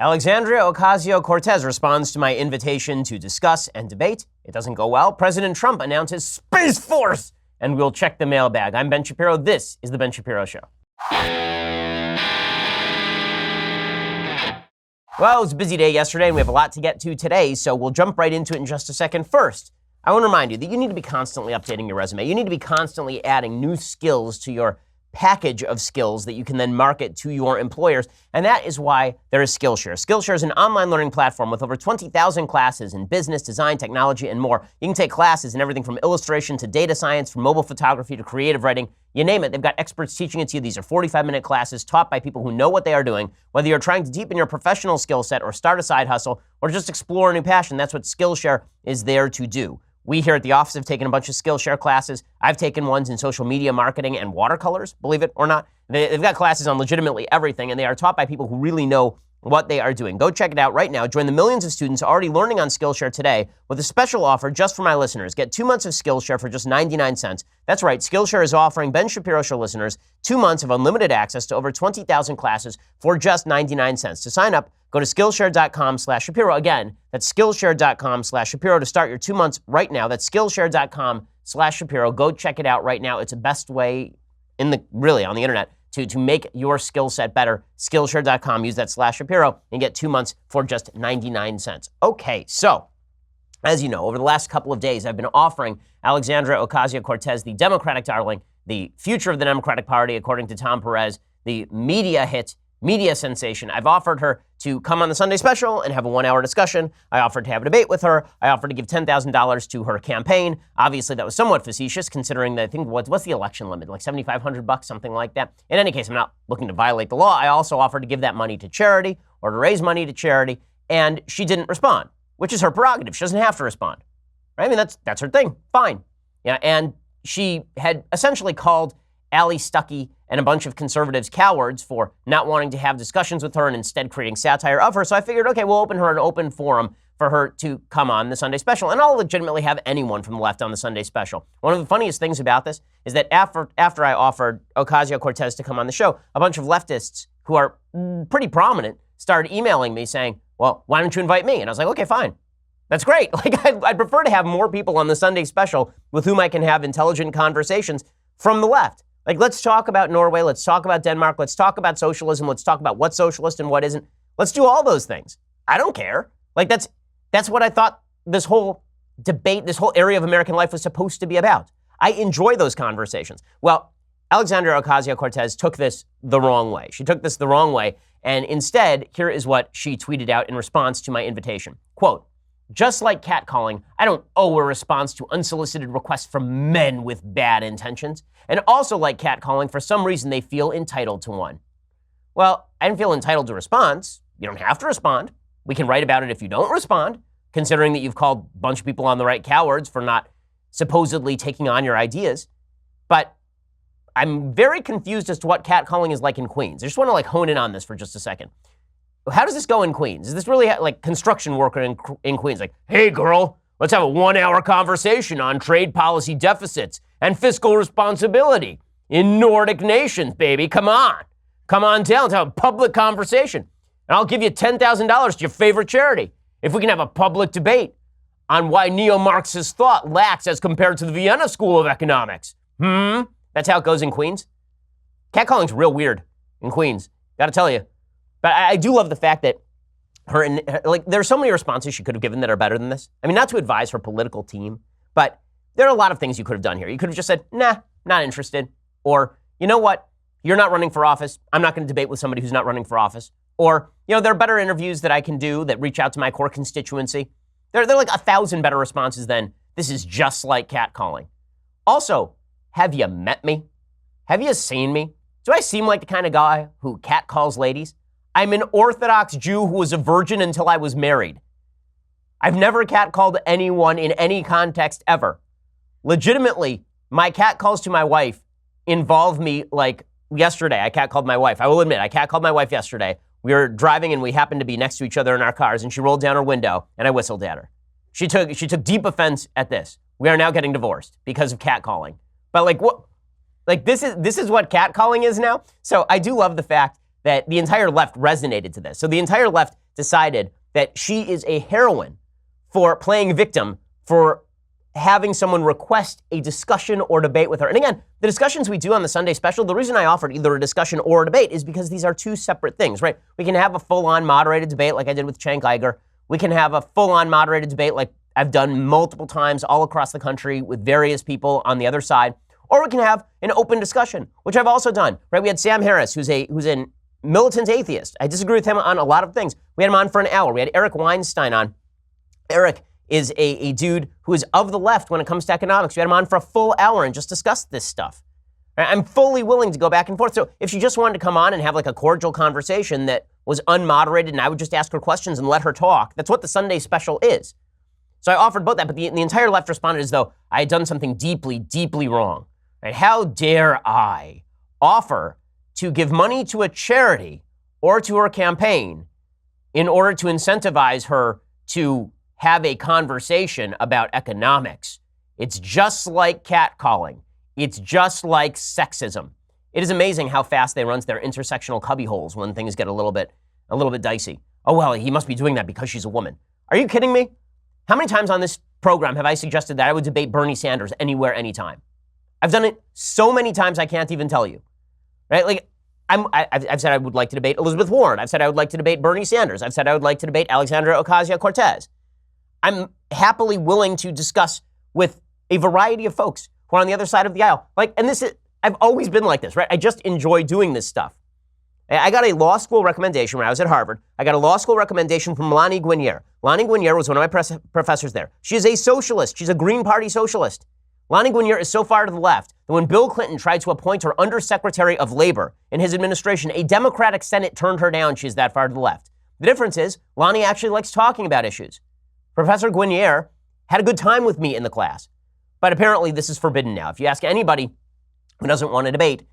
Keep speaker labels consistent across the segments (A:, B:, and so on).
A: Alexandria Ocasio-Cortez responds to my invitation to discuss and debate. It doesn't go well. President Trump announces Space Force, and we'll check the mailbag. I'm Ben Shapiro. This is The Ben Shapiro Show. Well, it was a busy day yesterday, and we have a lot to get to today, so we'll jump right into it in just a second. First, I want to remind you that you need to be constantly updating your resume. You need to be constantly adding new skills to your package of skills that you can then market to your employers, and that is why there is Skillshare. Skillshare is an online learning platform with over 20,000 classes in business, design, technology, and more. You can take classes in everything from illustration to data science, from mobile photography to creative writing, you name it. They've got experts teaching it to you. These are 45-minute classes taught by people who know what they are doing. Whether you're trying to deepen your professional skill set or start a side hustle or just explore a new passion, that's what Skillshare is there to do. We here at the office have taken a bunch of Skillshare classes. I've taken ones in social media marketing and watercolors, believe it or not. They've got classes on legitimately everything, and they are taught by people who really know what they are doing. Go check it out right now. Join the millions of students already learning on Skillshare today with a special offer just for my listeners. Get 2 months of Skillshare for just 99 cents. That's right, Skillshare is offering Ben Shapiro Show listeners 2 months of unlimited access to over 20,000 classes for just 99 cents. To sign up, go to Skillshare.com/Shapiro. Again, that's Skillshare.com/Shapiro to start your 2 months right now. That's Skillshare.com/Shapiro. Go check it out right now. It's the best way on the internet to make your skill set better. Skillshare.com, use that /Shapiro and get 2 months for just 99 cents. Okay, so as you know, over the last couple of days, I've been offering Alexandria Ocasio-Cortez, the Democratic darling, the future of the Democratic Party, according to Tom Perez, the media hit, media sensation. I've offered her to come on the Sunday special and have a 1-hour discussion. I offered to have a debate with her. I offered to give $10,000 to her campaign. Obviously, that was somewhat facetious, considering that I think what's the election limit? Like $7,500, something like that. In any case, I'm not looking to violate the law. I also offered to give that money to charity or to raise money to charity, and she didn't respond, which is her prerogative. She doesn't have to respond. Right? I mean, that's her thing. Fine. Yeah, and she had essentially called Allie Stuckey and a bunch of conservatives cowards for not wanting to have discussions with her and instead creating satire of her. So I figured, okay, we'll open her an open forum for her to come on the Sunday special. And I'll legitimately have anyone from the left on the Sunday special. One of the funniest things about this is that after I offered Ocasio-Cortez to come on the show, a bunch of leftists who are pretty prominent started emailing me saying, well, why don't you invite me? And I was like, okay, fine. That's great. Like, I'd prefer to have more people on the Sunday special with whom I can have intelligent conversations from the left. Like, let's talk about Norway. Let's talk about Denmark. Let's talk about socialism. Let's talk about what's socialist and what isn't. Let's do all those things. I don't care. Like, that's what I thought this whole debate, this whole area of American life was supposed to be about. I enjoy those conversations. Well, Alexandria Ocasio-Cortez took this the wrong way. She took this the wrong way. And instead, here is what she tweeted out in response to my invitation. Quote, just like catcalling, I don't owe a response to unsolicited requests from men with bad intentions. And also like catcalling, for some reason they feel entitled to one. Well, I didn't feel entitled to a response. You don't have to respond. We can write about it if you don't respond, considering that you've called a bunch of people on the right cowards for not supposedly taking on your ideas. But I'm very confused as to what catcalling is like in Queens. I just want to hone in on this for just a second. How does this go in Queens? Is this really like construction worker in Queens? Like, hey, girl, let's have a 1-hour conversation on trade policy deficits and fiscal responsibility in Nordic nations, baby. Come on. Come on down. Let's have a public conversation. And I'll give you $10,000 to your favorite charity if we can have a public debate on why neo-Marxist thought lacks as compared to the Vienna School of Economics. That's how it goes in Queens. Catcalling's real weird in Queens. Gotta tell you. But I do love the fact that there are so many responses she could have given that are better than this. I mean, not to advise her political team, but there are a lot of things you could have done here. You could have just said, nah, not interested. Or, you know what? You're not running for office. I'm not going to debate with somebody who's not running for office. Or, there are better interviews that I can do that reach out to my core constituency. There are like 1,000 better responses than this is just like catcalling. Also, have you met me? Have you seen me? Do I seem like the kind of guy who catcalls ladies? I'm an Orthodox Jew who was a virgin until I was married. I've never catcalled anyone in any context ever. Legitimately, my catcalls to my wife involve me like yesterday. I catcalled my wife. I will admit, I catcalled my wife yesterday. We were driving and we happened to be next to each other in our cars and she rolled down her window and I whistled at her. She took deep offense at this. We are now getting divorced because of catcalling. But this is what catcalling is now. So I do love the fact that the entire left resonated to this. So the entire left decided that she is a heroine for playing victim, for having someone request a discussion or debate with her. And again, the discussions we do on the Sunday special, the reason I offered either a discussion or a debate is because these are two separate things, right? We can have a full-on moderated debate like I did with Cenk Uygur. We can have a full-on moderated debate like I've done multiple times all across the country with various people on the other side. Or we can have an open discussion, which I've also done, right? We had Sam Harris, who's a militant atheist. I disagree with him on a lot of things. We had him on for an hour. We had Eric Weinstein on. Eric is a dude who is of the left when it comes to economics. We had him on for a full hour and just discussed this stuff. I'm fully willing to go back and forth. So if she just wanted to come on and have like a cordial conversation that was unmoderated and I would just ask her questions and let her talk, that's what the Sunday special is. So I offered both that, but the entire left responded as though I had done something deeply, deeply wrong. Right? How dare I offer to give money to a charity or to her campaign in order to incentivize her to have a conversation about economics? It's just like catcalling. It's just like sexism. It is amazing how fast they run to their intersectional cubbyholes when things get a little bit dicey. Oh, well, he must be doing that because she's a woman. Are you kidding me? How many times on this program have I suggested that I would debate Bernie Sanders anywhere, anytime? I've done it so many times I can't even tell you, right? Like, I've said I would like to debate Elizabeth Warren. I've said I would like to debate Bernie Sanders. I've said I would like to debate Alexandria Ocasio-Cortez. I'm happily willing to discuss with a variety of folks who are on the other side of the aisle. Like, and I've always been like this, right? I just enjoy doing this stuff. I got a law school recommendation when I was at Harvard. I got a law school recommendation from Lani Guinier. Lani Guinier was one of my professors there. She is a socialist. She's a Green Party socialist. Lani Guinier is so far to the left that when Bill Clinton tried to appoint her Undersecretary of Labor in his administration, a Democratic Senate turned her down. She's that far to the left. The difference is Lani actually likes talking about issues. Professor Guinier had a good time with me in the class. But apparently this is forbidden now. If you ask anybody who doesn't want to debate,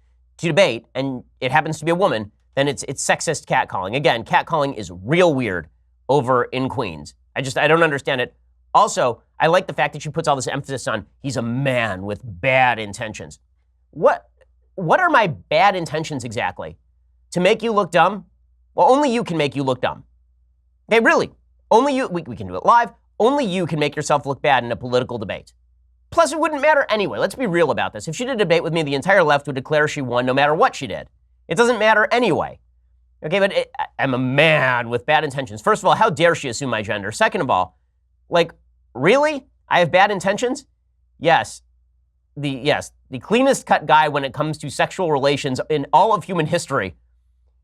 A: and it happens to be a woman, then it's sexist catcalling. Again, catcalling is real weird over in Queens. I don't understand it. Also, I like the fact that she puts all this emphasis on he's a man with bad intentions. What are my bad intentions exactly? To make you look dumb? Well, only you can make you look dumb. Okay, really. Only you, we can do it live. Only you can make yourself look bad in a political debate. Plus, it wouldn't matter anyway. Let's be real about this. If she did a debate with me, the entire left would declare she won no matter what she did. It doesn't matter anyway. Okay, but I'm a man with bad intentions. First of all, how dare she assume my gender? Second of all, like, really? I have bad intentions? Yes. The cleanest cut guy when it comes to sexual relations in all of human history.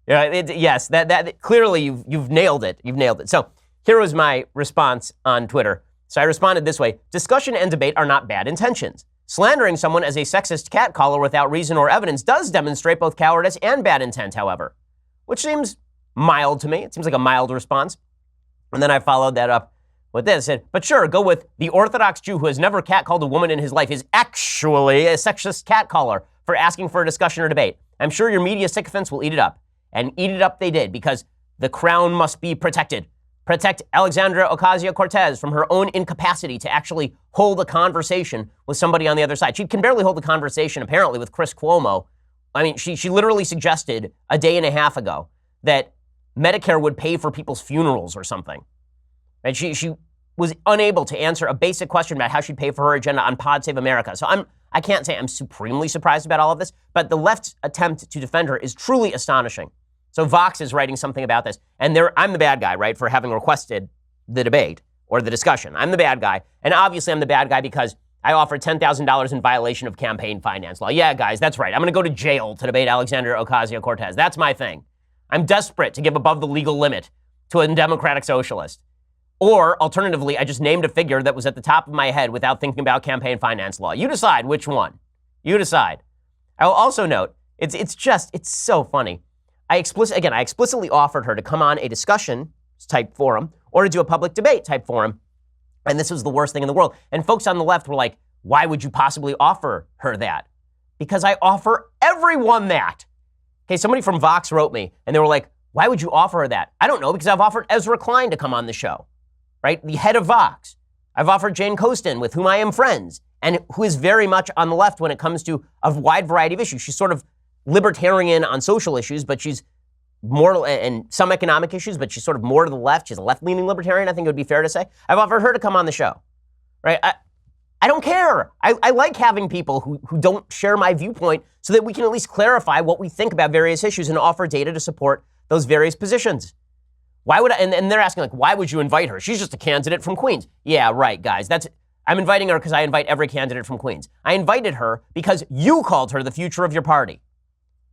A: Yes, that clearly you've nailed it. You've nailed it. So here was my response on Twitter. So I responded this way: discussion and debate are not bad intentions. Slandering someone as a sexist catcaller without reason or evidence does demonstrate both cowardice and bad intent, however, which seems mild to me. It seems like a mild response. And then I followed that up with this. I said, but sure, go with the Orthodox Jew who has never catcalled a woman in his life is actually a sexist catcaller for asking for a discussion or debate. I'm sure your media sycophants will eat it up. And eat it up they did, because the crown must be protected. Protect Alexandria Ocasio-Cortez from her own incapacity to actually hold a conversation with somebody on the other side. She can barely hold a conversation, apparently, with Chris Cuomo. I mean, she literally suggested a day and a half ago that Medicare would pay for people's funerals or something. And she was unable to answer a basic question about how she'd pay for her agenda on Pod Save America. So I can't say I'm supremely surprised about all of this, but the left's attempt to defend her is truly astonishing. So Vox is writing something about this, and I'm the bad guy, right, for having requested the debate or the discussion. I'm the bad guy, and obviously I'm the bad guy because I offered $10,000 in violation of campaign finance law. Yeah, guys, that's right. I'm going to go to jail to debate Alexandria Ocasio-Cortez. That's my thing. I'm desperate to give above the legal limit to a democratic socialist. Or, alternatively, I just named a figure that was at the top of my head without thinking about campaign finance law. You decide which one. You decide. I will also note, it's so funny. I explicitly offered her to come on a discussion type forum or to do a public debate type forum. And this was the worst thing in the world. And folks on the left were like, why would you possibly offer her that? Because I offer everyone that. Okay, somebody from Vox wrote me and they were like, why would you offer her that? I don't know, because I've offered Ezra Klein to come on the show, right? The head of Vox. I've offered Jane Coaston, with whom I am friends, and who is very much on the left when it comes to a wide variety of issues. She's sort of libertarian on social issues, but she's more, and some economic issues, but she's sort of more to the left. She's a left-leaning libertarian, I think it would be fair to say. I've offered her to come on the show, right? I don't care. I like having people who don't share my viewpoint so that we can at least clarify what we think about various issues and offer data to support those various positions. Why would I, and they're asking, like, why would you invite her? She's just a candidate from Queens. Yeah, right, guys. I'm inviting her because I invite every candidate from Queens. I invited her because you called her the future of your party.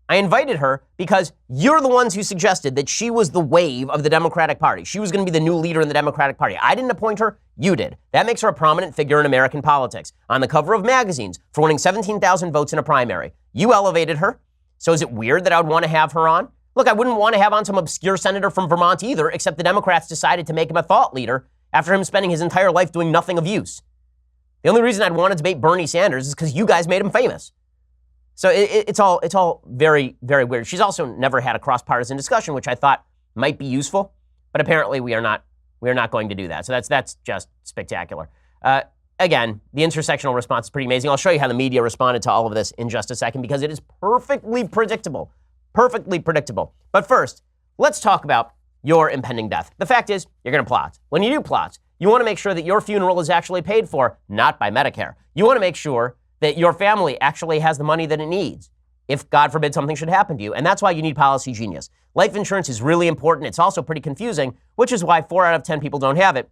A: I invited her because you're the ones who suggested that she was the wave of the Democratic Party. She was going to be the new leader in the Democratic Party. I didn't appoint her. You did. That makes her a prominent figure in American politics. On the cover of magazines for winning 17,000 votes in a primary. You elevated her. So is it weird that I would want to have her on? Look, I wouldn't want to have on some obscure senator from Vermont either, except the Democrats decided to make him a thought leader after him spending his entire life doing nothing of use. The only reason I'd want to debate Bernie Sanders is because you guys made him famous. So it's all very, very weird. She's also never had a cross-partisan discussion, which I thought might be useful, but apparently we are not going to do that. So that's just spectacular. Again, the intersectional response is pretty amazing. I'll show you how the media responded to all of this in just a second because it is perfectly predictable. Perfectly predictable. But first, let's talk about your impending death. The fact is, you're going to plot. When you do plots, you want to make sure that your funeral is actually paid for, not by Medicare. You want to make sure that your family actually has the money that it needs if, God forbid, something should happen to you. And that's why you need Policy Genius. Life insurance is really important. It's also pretty confusing, which is why 4 out of 10 people don't have it.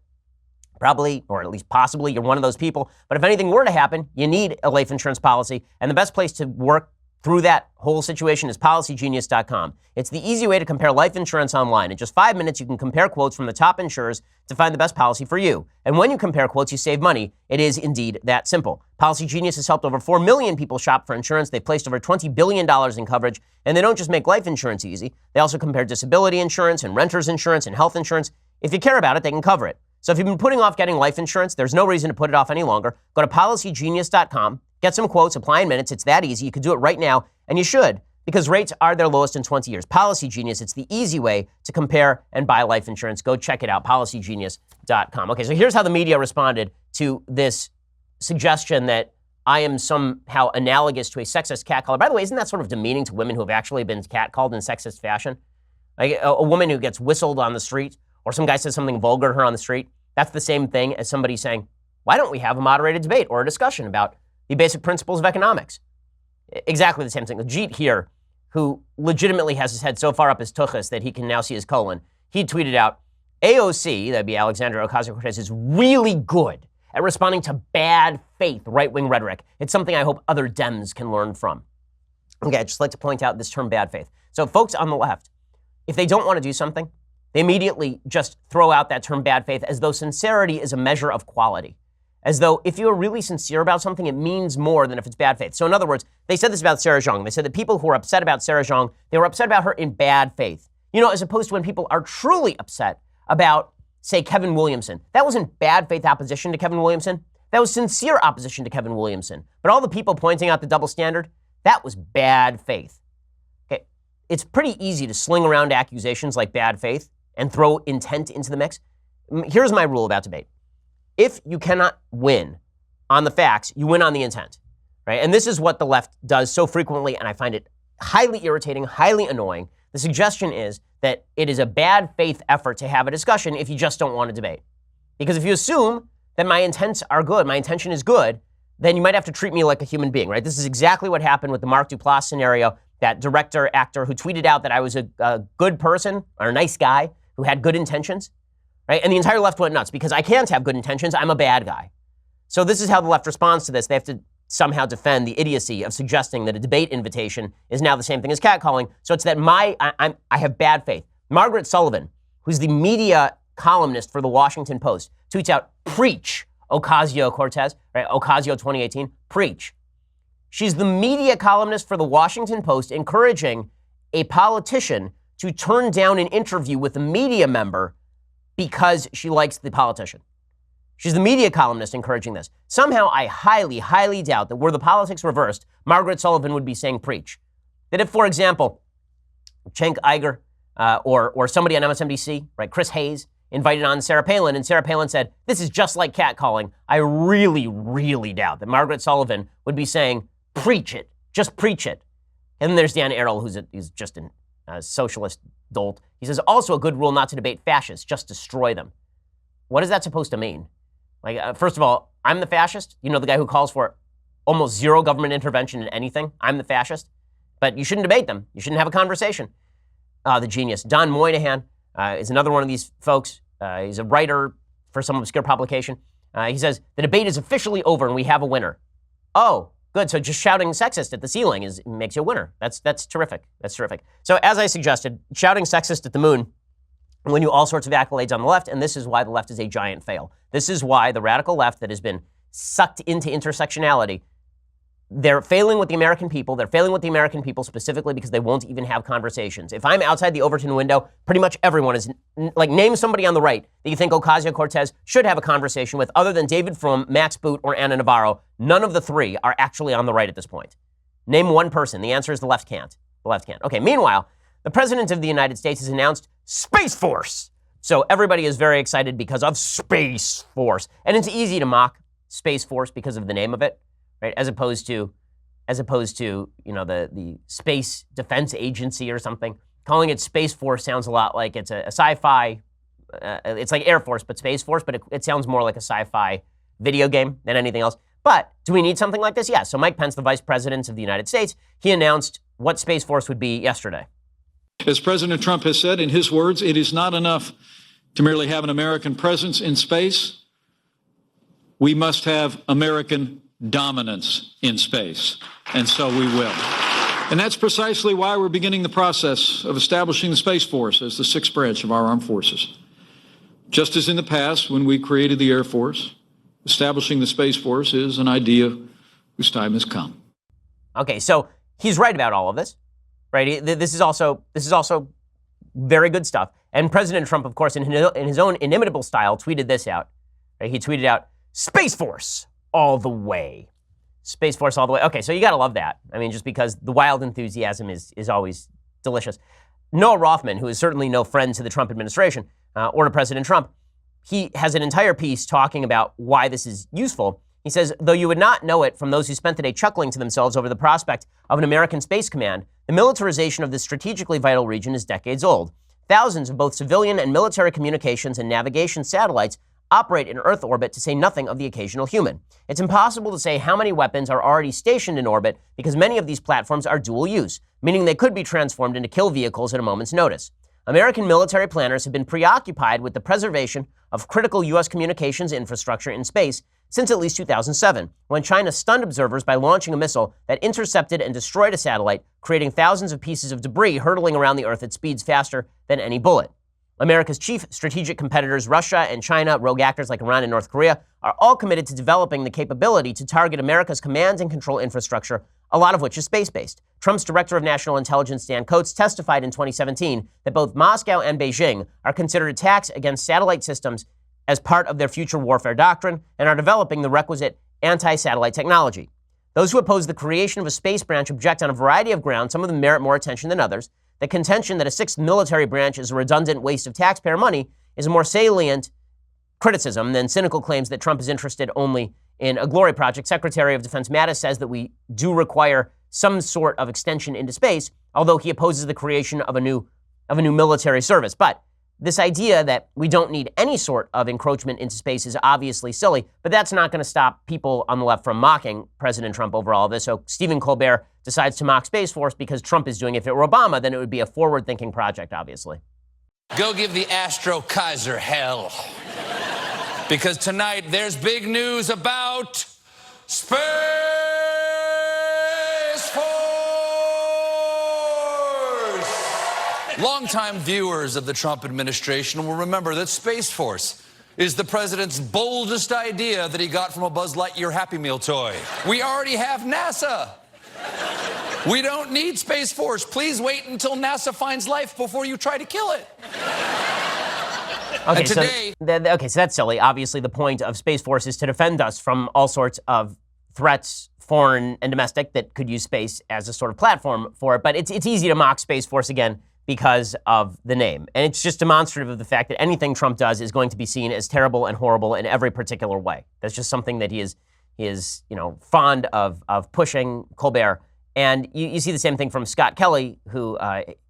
A: Probably, or at least possibly, you're one of those people. But if anything were to happen, you need a life insurance policy. And the best place to work through that whole situation is PolicyGenius.com. It's the easy way to compare life insurance online. In just 5 minutes, you can compare quotes from the top insurers to find the best policy for you. And when you compare quotes, you save money. It is indeed that simple. Policy Genius has helped over 4 million people shop for insurance. They've placed over $20 billion in coverage. And they don't just make life insurance easy. They also compare disability insurance and renter's insurance and health insurance. If you care about it, they can cover it. So if you've been putting off getting life insurance, there's no reason to put it off any longer. Go to PolicyGenius.com. Get some quotes, apply in minutes. It's that easy. You can do it right now, and you should, because rates are their lowest in 20 years. Policy Genius, it's the easy way to compare and buy life insurance. Go check it out, PolicyGenius.com. Okay, so here's how the media responded to this suggestion that I am somehow analogous to a sexist catcaller. By the way, isn't that sort of demeaning to women who have actually been catcalled in sexist fashion? Like a woman who gets whistled on the street, or some guy says something vulgar to her on the street, that's the same thing as somebody saying, why don't we have a moderated debate or a discussion about the basic principles of economics? Exactly the same thing. Ajit here, who legitimately has his head so far up his tuchus that he can now see his colon, he tweeted out, AOC, that'd be Alexandria Ocasio-Cortez, is really good at responding to bad faith right-wing rhetoric. It's something I hope other Dems can learn from. Okay, I'd just like to point out this term bad faith. So folks on the left, if they don't want to do something, they immediately just throw out that term bad faith as though sincerity is a measure of quality. As though if you're really sincere about something, it means more than if it's bad faith. So in other words, they said this about Sarah Jeong. They said that people who were upset about Sarah Jeong, they were upset about her in bad faith. You know, as opposed to when people are truly upset about, say, Kevin Williamson. That wasn't bad faith opposition to Kevin Williamson. That was sincere opposition to Kevin Williamson. But all the people pointing out the double standard, that was bad faith. Okay, it's pretty easy to sling around accusations like bad faith and throw intent into the mix. Here's my rule about debate. If you cannot win on the facts, you win on the intent, right? And this is what the left does so frequently, and I find it highly irritating, highly annoying. The suggestion is that it is a bad faith effort to have a discussion if you just don't want to debate. Because if you assume that my intents are good, my intention is good, then you might have to treat me like a human being, right? This is exactly what happened with the Mark Duplass scenario, that director, actor who tweeted out that I was a good person or a nice guy who had good intentions. Right? And the entire left went nuts because I can't have good intentions. I'm a bad guy. So this is how the left responds to this. They have to somehow defend the idiocy of suggesting that a debate invitation is now the same thing as catcalling. So it's that I have bad faith. Margaret Sullivan, who's the media columnist for the Washington Post, tweets out, preach, Ocasio-Cortez, right? Ocasio 2018, preach. She's the media columnist for the Washington Post, encouraging a politician to turn down an interview with a media member because she likes the politician. She's the media columnist encouraging this. Somehow, I highly, highly doubt that were the politics reversed, Margaret Sullivan would be saying preach. That if, for example, Cenk Uygur or somebody on MSNBC, right, Chris Hayes, invited on Sarah Palin, and Sarah Palin said, this is just like catcalling, I really, really doubt that Margaret Sullivan would be saying, preach it, just preach it. And then there's Dan Arrell, who's just socialist dolt. He says, also a good rule not to debate fascists, just destroy them. What is that supposed to mean? Like, first of all, I'm the fascist. You know, the guy who calls for almost zero government intervention in anything. I'm the fascist. But you shouldn't debate them. You shouldn't have a conversation. The genius. Don Moynihan is another one of these folks. He's a writer for some obscure publication. He says, the debate is officially over and we have a winner. Oh, good. So just shouting sexist at the ceiling makes you a winner. That's terrific. That's terrific. So as I suggested, shouting sexist at the moon will win you all sorts of accolades on the left, and this is why the left is a giant fail. This is why the radical left that has been sucked into intersectionality, they're failing with the American people. They're failing with the American people specifically because they won't even have conversations. If I'm outside the Overton window, pretty much everyone is, like, name somebody on the right that you think Ocasio-Cortez should have a conversation with other than David Frum, Max Boot, or Anna Navarro. None of the three are actually on the right at this point. Name one person. The answer is the left can't. The left can't. Okay, meanwhile, the President of the United States has announced Space Force. So everybody is very excited because of Space Force. And it's easy to mock Space Force because of the name of it. Right, as opposed to, you know, the Space Defense Agency or something. Calling it Space Force sounds a lot like it's a sci-fi. It's like Air Force, but Space Force. But it sounds more like a sci-fi video game than anything else. But do we need something like this? Yeah. So Mike Pence, the Vice President of the United States, he announced what Space Force would be yesterday.
B: As President Trump has said, in his words, it is not enough to merely have an American presence in space. We must have American dominance in space, and so we will. And that's precisely why we're beginning the process of establishing the Space Force as the sixth branch of our armed forces. Just as in the past, when we created the Air Force, establishing the Space Force is an idea whose time has come.
A: Okay, so he's right about all of this, right? This is also very good stuff. And President Trump, of course, in his own inimitable style, tweeted this out. Right? He tweeted out, Space Force all the way. Space Force all the way. Okay, so you got to love that. I mean, just because the wild enthusiasm is always delicious. Noah Rothman, who is certainly no friend to the Trump administration or to President Trump, he has an entire piece talking about why this is useful. He says, though you would not know it from those who spent the day chuckling to themselves over the prospect of an American space command, the militarization of this strategically vital region is decades old. Thousands of both civilian and military communications and navigation satellites operate in Earth orbit, to say nothing of the occasional human. It's impossible to say how many weapons are already stationed in orbit because many of these platforms are dual use, meaning they could be transformed into kill vehicles at a moment's notice. American military planners have been preoccupied with the preservation of critical U.S. communications infrastructure in space since at least 2007, when China stunned observers by launching a missile that intercepted and destroyed a satellite, creating thousands of pieces of debris hurtling around the Earth at speeds faster than any bullet. America's chief strategic competitors, Russia and China, rogue actors like Iran and North Korea, are all committed to developing the capability to target America's command and control infrastructure, a lot of which is space-based. Trump's Director of National Intelligence, Dan Coats, testified in 2017 that both Moscow and Beijing are considered attacks against satellite systems as part of their future warfare doctrine and are developing the requisite anti-satellite technology. Those who oppose the creation of a space branch object on a variety of grounds, some of them merit more attention than others. The contention that a sixth military branch is a redundant waste of taxpayer money is a more salient criticism than cynical claims that Trump is interested only in a glory project. Secretary of Defense Mattis says that we do require some sort of extension into space, although he opposes the creation of a new military service. But this idea that we don't need any sort of encroachment into space is obviously silly, but that's not going to stop people on the left from mocking President Trump over all of this. So Stephen Colbert decides to mock Space Force because Trump is doing it. If it were Obama, then it would be a forward-thinking project, obviously.
C: Go give the Astro Kaiser hell. Because tonight there's big news about Space Force. Longtime viewers of the Trump administration will remember that Space Force is the president's boldest idea that he got from a Buzz Lightyear Happy Meal toy. We already have NASA. We don't need Space Force. Please wait until NASA finds life before you try to kill it.
A: Okay,
C: and today,
A: so that's silly. Obviously, the point of Space Force is to defend us from all sorts of threats, foreign and domestic, that could use space as a sort of platform for it. But it's easy to mock Space Force again because of the name. And it's just demonstrative of the fact that anything Trump does is going to be seen as terrible and horrible in every particular way. That's just something that he is fond of pushing. Colbert And you see the same thing from Scott Kelly, who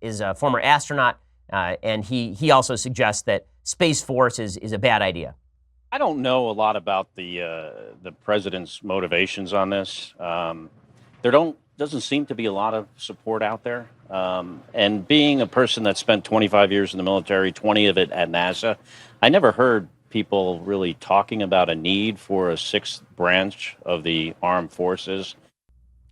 A: is a former astronaut, and he also suggests that Space Force is a bad idea.
D: I don't know a lot about the president's motivations on this. Doesn't seem to be a lot of support out there. And being a person that spent 25 years in the military, 20 of it at NASA, I never heard people really talking about a need for a sixth branch of the armed forces.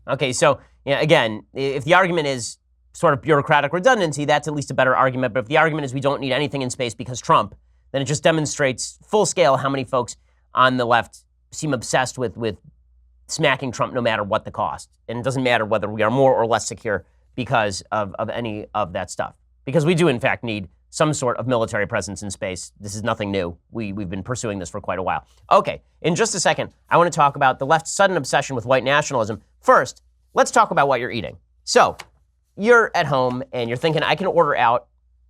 A: Okay, so again, if the argument is sort of bureaucratic redundancy, that's at least a better argument. But if the argument is we don't need anything in space because Trump, then it just demonstrates full scale how many folks on the left seem obsessed with smacking Trump no matter what the cost. And it doesn't matter whether we are more or less secure because of any of that stuff. Because we do, in fact, need some sort of military presence in space. This is nothing new. We've been pursuing this for quite a while. Okay, in just a second, I want to talk about the left's sudden obsession with white nationalism. First, let's talk about what you're eating. So, you're at home and you're thinking, I can order out.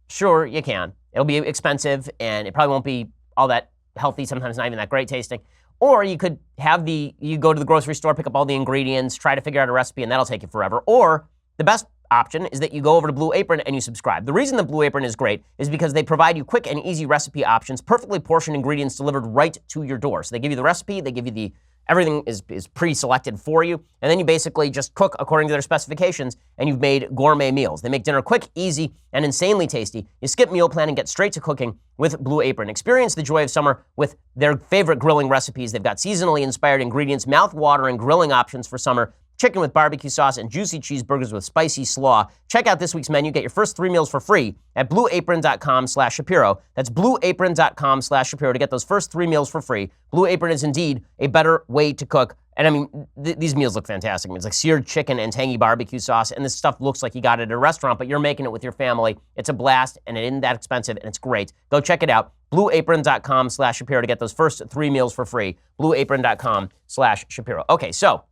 A: Sure, you can. It'll be expensive and it probably won't be all that healthy, sometimes not even that great tasting. Or you could you go to the grocery store, pick up all the ingredients, try to figure out a recipe, and that'll take you forever. Or the best option is that you go over to Blue Apron and you subscribe. The reason that Blue Apron is great is because they provide you quick and easy recipe options, perfectly portioned ingredients delivered right to your door. So they give you the recipe, they give you everything is pre-selected for you, and then you basically just cook according to their specifications, and you've made gourmet meals. They make dinner quick, easy, and insanely tasty. You skip meal plan and get straight to cooking with Blue Apron. Experience the joy of summer with their favorite grilling recipes. They've got seasonally inspired ingredients, mouth-watering grilling options for summer, chicken with barbecue sauce, and juicy cheeseburgers with spicy slaw. Check out this week's menu. Get your first 3 meals for free at blueapron.com/Shapiro. That's blueapron.com/Shapiro to get those first 3 meals for free. Blue Apron is indeed a better way to cook. And I mean, these meals look fantastic. I mean, it's like seared chicken and tangy barbecue sauce, and this stuff looks like you got it at a restaurant, but you're making it with your family. It's a blast, and it isn't that expensive, and it's great. Go check it out. blueapron.com/Shapiro to get those first 3 meals for free. blueapron.com/Shapiro. Okay, so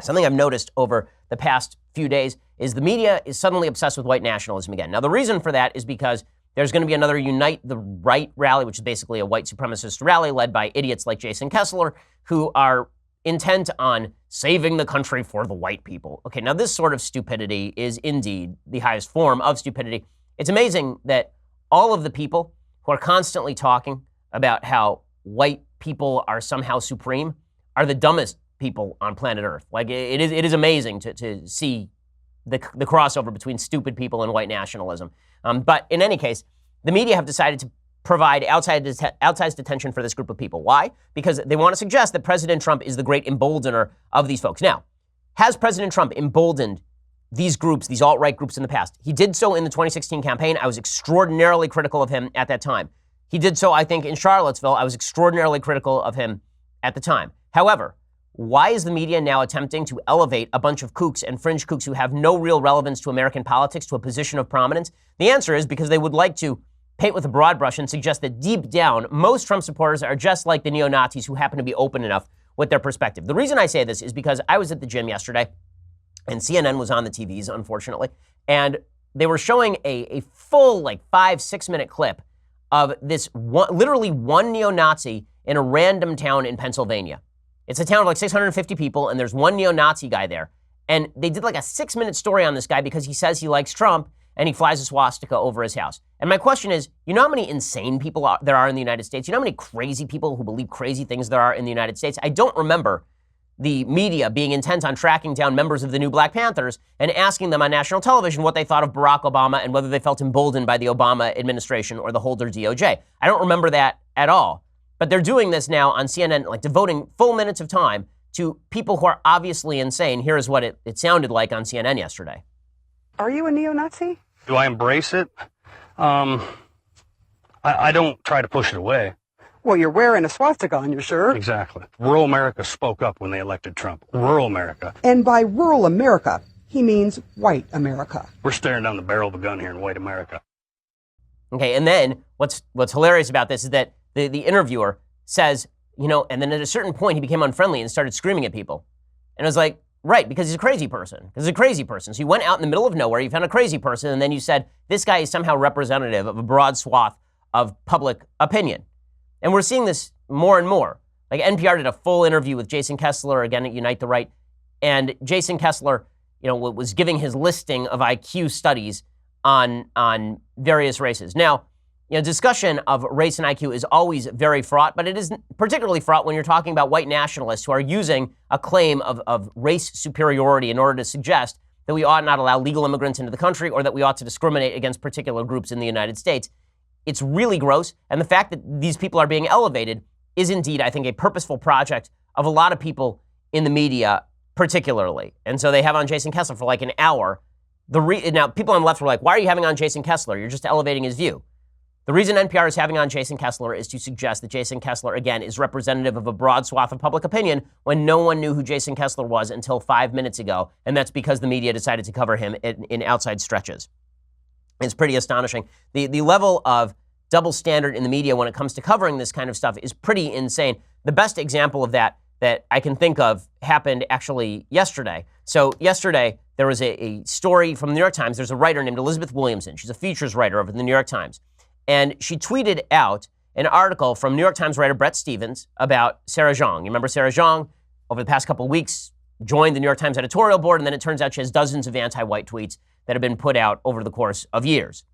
A: something I've noticed over the past few days is the media is suddenly obsessed with white nationalism again. Now, the reason for that is because there's going to be another Unite the Right rally, which is basically a white supremacist rally led by idiots like Jason Kessler, who are intent on saving the country for the white people. Okay, now this sort of stupidity is indeed the highest form of stupidity. It's amazing that all of the people who are constantly talking about how white people are somehow supreme are the dumbest people on planet Earth. Like, it is amazing to see the crossover between stupid people and white nationalism. But in any case, the media have decided to provide outsized attention for this group of people. Why? Because they want to suggest that President Trump is the great emboldener of these folks. Now, has President Trump emboldened these groups, these alt-right groups in the past? He did so in the 2016 campaign. I was extraordinarily critical of him at that time. He did so, I think, in Charlottesville. I was extraordinarily critical of him at the time. However, why is the media now attempting to elevate a bunch of kooks and fringe kooks who have no real relevance to American politics to a position of prominence? The answer is because they would like to paint with a broad brush and suggest that deep down, most Trump supporters are just like the neo-Nazis who happen to be open enough with their perspective. The reason I say this is because I was at the gym yesterday, and CNN was on the TVs, unfortunately, and they were showing a full, 5-6 minute clip of this literally one neo-Nazi in a random town in Pennsylvania. It's a town of like 650 people, and there's one neo-Nazi guy there. And they did like a 6-minute story on this guy because he says he likes Trump, and he flies a swastika over his house. And my question is, you know how many insane people there are in the United States? You know how many crazy people who believe crazy things there are in the United States? I don't remember the media being intent on tracking down members of the new Black Panthers and asking them on national television what they thought of Barack Obama and whether they felt emboldened by the Obama administration or the Holder DOJ. I don't remember that at all. But they're doing this now on CNN, devoting full minutes of time to people who are obviously insane. Here is what it sounded like on CNN yesterday.
E: Are you a neo-Nazi?
F: Do I embrace it? I don't try to push it away.
E: Well, you're wearing a swastika on your shirt.
F: Exactly. Rural America spoke up when they elected Trump. Rural America.
E: And by rural America, he means white America.
F: We're staring down the barrel of a gun here in white America.
A: Okay, and then what's hilarious about this is that the interviewer says, and then at a certain point he became unfriendly and started screaming at people. And I was like, right, because he's a crazy person. So you went out in the middle of nowhere, you found a crazy person, and then you said, this guy is somehow representative of a broad swath of public opinion. And we're seeing this more and more. Like NPR did a full interview with Jason Kessler, again at Unite the Right, and Jason Kessler was giving his listing of IQ studies on various races. Now, discussion of race and IQ is always very fraught, but it is particularly fraught when you're talking about white nationalists who are using a claim of race superiority in order to suggest that we ought not allow legal immigrants into the country or that we ought to discriminate against particular groups in the United States. It's really gross, and the fact that these people are being elevated is indeed, I think, a purposeful project of a lot of people in the media, particularly. And so they have on Jason Kessler for like an hour. Now, people on the left were like, why are you having on Jason Kessler? You're just elevating his view. The reason NPR is having on Jason Kessler is to suggest that Jason Kessler, again, is representative of a broad swath of public opinion when no one knew who Jason Kessler was until 5 minutes ago, and that's because the media decided to cover him in outside stretches. It's pretty astonishing. The level of double standard in the media when it comes to covering this kind of stuff is pretty insane. The best example of that I can think of happened actually yesterday. So yesterday, there was a story from the New York Times. There's a writer named Elizabeth Williamson. She's a features writer over at the New York Times. And she tweeted out an article from New York Times writer Bret Stephens about Sarah Jeong. You remember Sarah Jeong, over the past couple of weeks, joined the New York Times editorial board, and then it turns out she has dozens of anti-white tweets that have been put out over the course of years.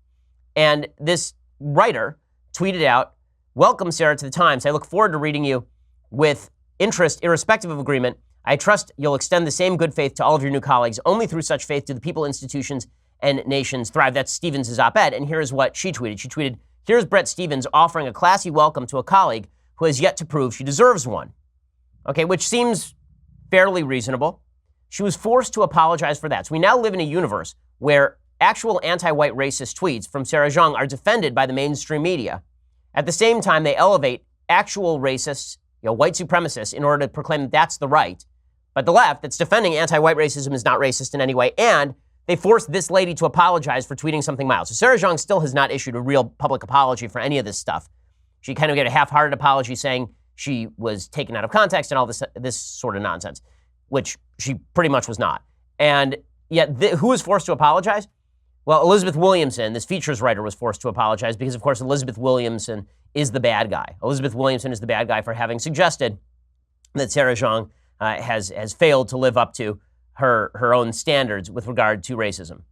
A: And this writer tweeted out, "Welcome, Sarah, to the Times. I look forward to reading you with interest, irrespective of agreement. I trust you'll extend the same good faith to all of your new colleagues. Only through such faith do the people, institutions, and nations thrive." That's Stephens' op-ed, and here's what she tweeted. She tweeted, "Here's Bret Stephens offering a classy welcome to a colleague who has yet to prove she deserves one." Okay, which seems fairly reasonable. She was forced to apologize for that. So we now live in a universe where actual anti-white racist tweets from Sarah Jeong are defended by the mainstream media. At the same time, they elevate actual racists, white supremacists, in order to proclaim that that's the right. But the left that's defending anti-white racism is not racist in any way, and they forced this lady to apologize for tweeting something mild. So Sarah Jeong still has not issued a real public apology for any of this stuff. She kind of gave a half-hearted apology saying she was taken out of context and all this sort of nonsense, which she pretty much was not. And yet, who was forced to apologize? Well, Elizabeth Williamson, this features writer, was forced to apologize because, of course, Elizabeth Williamson is the bad guy. Elizabeth Williamson is the bad guy for having suggested that Sarah Jeong has failed to live up to her own standards with regard to racism.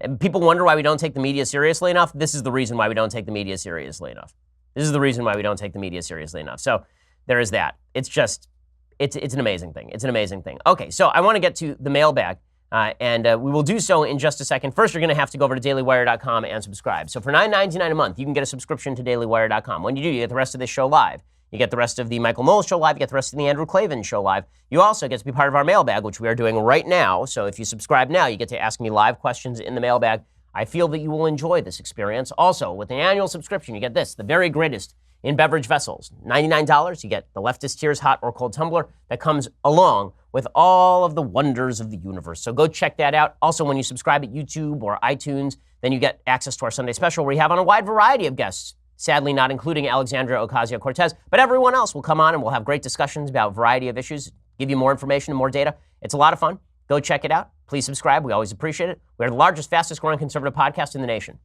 A: And people wonder why we don't take the media seriously enough. This is the reason why we don't take the media seriously enough. This is the reason why we don't take the media seriously enough. So there is that. It's an amazing thing. It's an amazing thing. Okay, so I want to get to the mailbag, and we will do so in just a second. First, you're going to have to go over to dailywire.com and subscribe. So for $9.99 a month, you can get a subscription to dailywire.com. When you do, you get the rest of this show live. You get the rest of the Michael Knowles show live. You get the rest of the Andrew Klavan show live. You also get to be part of our mailbag, which we are doing right now. So if you subscribe now, you get to ask me live questions in the mailbag. I feel that you will enjoy this experience. Also, with an annual subscription, you get this, the very greatest in beverage vessels. $99, you get the Leftist Tears hot or cold tumbler that comes along with all of the wonders of the universe. So go check that out. Also, when you subscribe at YouTube or iTunes, then you get access to our Sunday special where we have on a wide variety of guests. Sadly, not including Alexandria Ocasio-Cortez, but everyone else will come on and we'll have great discussions about a variety of issues, give you more information and more data. It's a lot of fun. Go check it out. Please subscribe. We always appreciate it. We are the largest, fastest growing conservative podcast in the nation.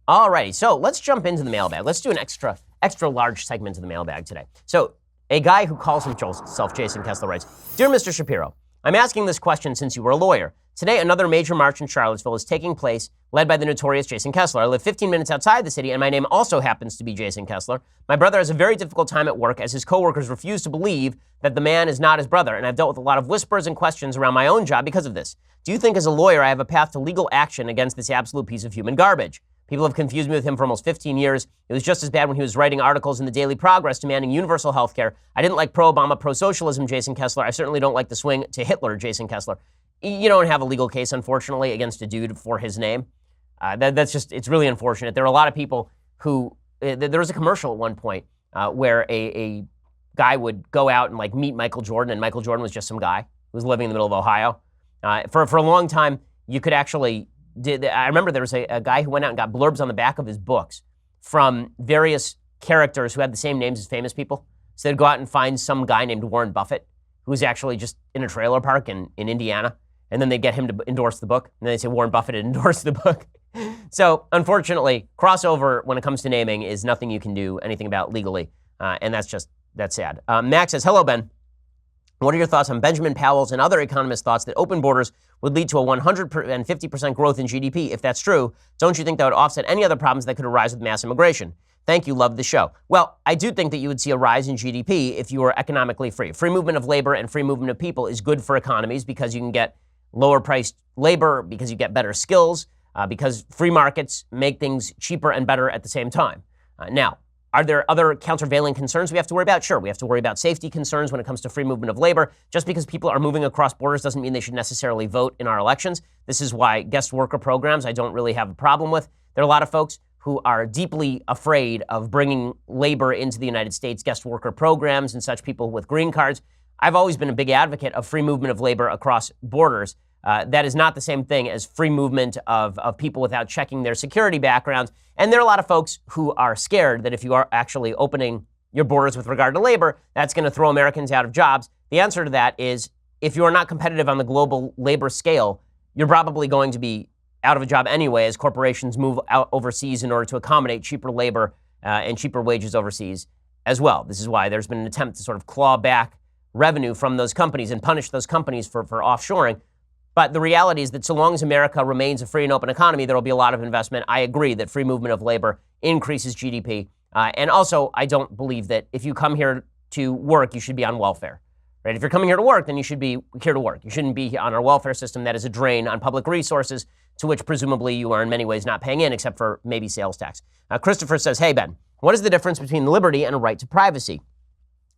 A: Alrighty, so let's jump into the mailbag. Let's do an extra large segment of the mailbag today. So a guy who calls himself Jason Kessler writes, "Dear Mr. Shapiro, I'm asking this question since you were a lawyer. Today, another major march in Charlottesville is taking place, led by the notorious Jason Kessler. I live 15 minutes outside the city, and my name also happens to be Jason Kessler. My brother has a very difficult time at work as his coworkers refuse to believe that the man is not his brother, and I've dealt with a lot of whispers and questions around my own job because of this. Do you think as a lawyer I have a path to legal action against this absolute piece of human garbage? People have confused me with him for almost 15 years. It was just as bad when he was writing articles in the Daily Progress demanding universal health care. I didn't like pro-Obama, pro-socialism Jason Kessler. I certainly don't like the swing to Hitler Jason Kessler. You don't have a legal case, unfortunately, against a dude for his name. It's really unfortunate. There are a lot of people who, there was a commercial at one point where a guy would go out and meet Michael Jordan, and Michael Jordan was just some guy who was living in the middle of Ohio. For a long time, you could actually, I remember there was a guy who went out and got blurbs on the back of his books from various characters who had the same names as famous people. So they'd go out and find some guy named Warren Buffett who was actually just in a trailer park in Indiana. And then they get him to endorse the book. And then they say Warren Buffett had endorsed the book. So unfortunately, crossover when it comes to naming is nothing you can do anything about legally. And that's just That's sad. Max says, hello, Ben. What are your thoughts on Benjamin Powell's and other economists' thoughts that open borders would lead to a 150% growth in GDP? If that's true, don't you think that would offset any other problems that could arise with mass immigration? Thank you. Love the show. Well, I do think that you would see a rise in GDP if you were economically free. Free movement of labor and free movement of people is good for economies because you can get lower priced labor, because you get better skills, because free markets make things cheaper and better at the same time. Now, are there other countervailing concerns we have to worry about? Sure, we have to worry about safety concerns when it comes to free movement of labor. Just because people are moving across borders doesn't mean they should necessarily vote in our elections. This is why guest worker programs I don't really have a problem with. There are a lot of folks who are deeply afraid of bringing labor into the United States, guest worker programs and such, people with green cards. I've always been a big advocate of free movement of labor across borders. That is not the same thing as free movement of people without checking their security backgrounds. And there are a lot of folks who are scared that if you are actually opening your borders with regard to labor, that's going to throw Americans out of jobs. The answer to that is if you are not competitive on the global labor scale, you're probably going to be out of a job anyway as corporations move out overseas in order to accommodate cheaper labor and cheaper wages overseas as well. This is why there's been an attempt to sort of claw back revenue from those companies and punish those companies for offshoring. But the reality is that so long as America remains a free and open economy, there will be a lot of investment. I agree that free movement of labor increases GDP. And also, I don't believe that if you come here to work, you should be on welfare. Right? If you're coming here to work, then you should be here to work. You shouldn't be on our welfare system that is a drain on public resources to which presumably you are in many ways not paying in, except for maybe sales tax. Christopher says, hey, Ben, what is the difference between liberty and a right to privacy?